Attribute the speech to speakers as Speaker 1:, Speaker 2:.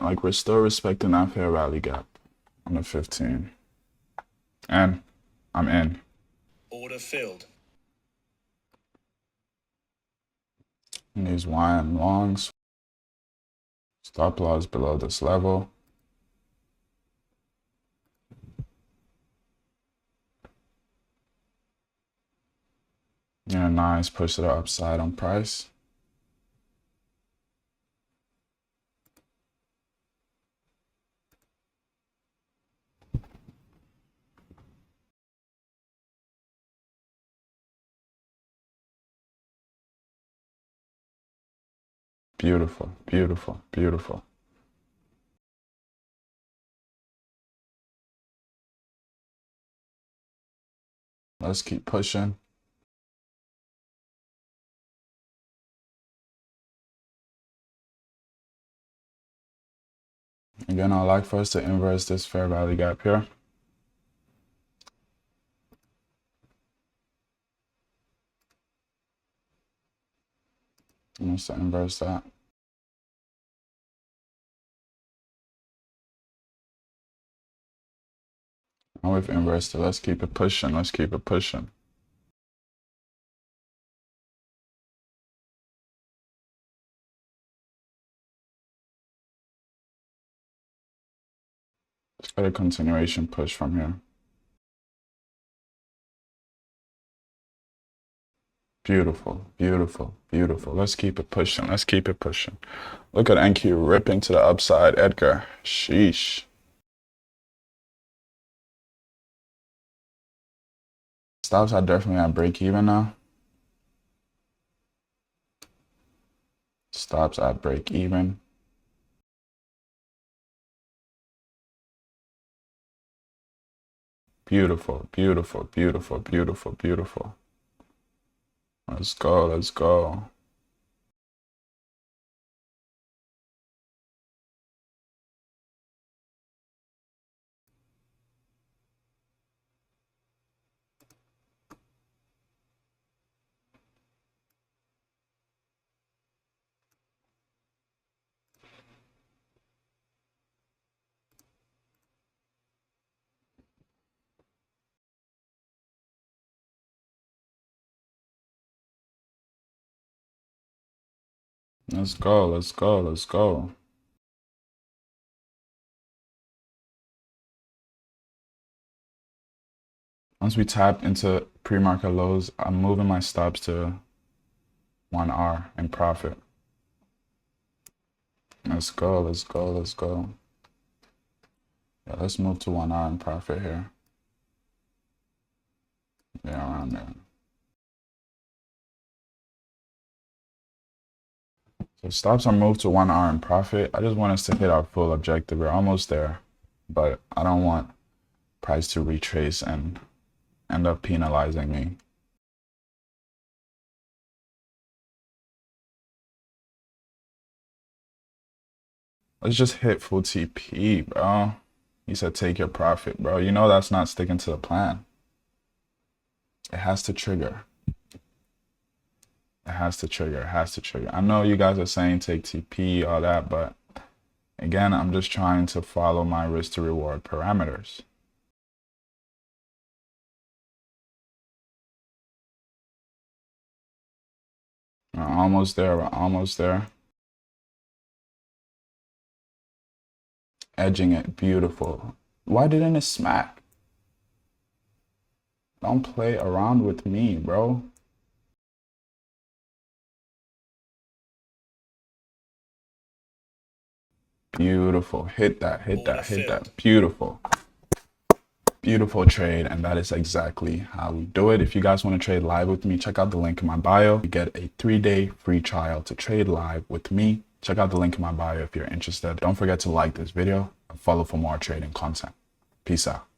Speaker 1: Like, we're still respecting that fair value gap on the 15. And I'm in.
Speaker 2: Order filled.
Speaker 1: And these YM longs. Stop loss below this level. Yeah, nice push to the upside on price. Beautiful, beautiful, beautiful. Let's keep pushing. Again, I'd like for us to inverse this fair value gap here. I'm going to inverse that. Now we've inversed it. Let's keep it pushing. Let's keep it pushing. Let's get a continuation push from here. Beautiful, beautiful, beautiful. Let's keep it pushing. Let's keep it pushing. Look at NQ ripping to the upside. Edgar. Sheesh. Stops are definitely at break even now. Stops at break even. Beautiful, beautiful, beautiful, beautiful, beautiful. Let's go, let's go. Let's go, let's go, let's go. Once we tap into pre-market lows, I'm moving my stops to 1R in profit. Let's go, let's go, let's go. Yeah, let's move to 1R in profit here. Yeah, around there. So stops are moved to 1R in profit. I just want us to hit our full objective. We're almost there, but I don't want price to retrace and end up penalizing me. Let's just hit full TP, bro. He said take your profit, bro. You know that's not sticking to the plan. It has to trigger. It has to trigger. It has to trigger. I know you guys are saying take TP, all that, but again, I'm just trying to follow my risk to reward parameters. We're almost there. We're almost there. Edging it. Beautiful. Why didn't it smack? Don't play around with me, bro. Beautiful. Hit that, hit that, hit that. Beautiful. Beautiful trade, and that is exactly how we do it. If you guys want to trade live with me, check out the link in my bio. You get a 3-day free trial to trade live with me. Check out the link in my bio if you're interested. Don't forget to like this video and follow for more trading content. Peace out.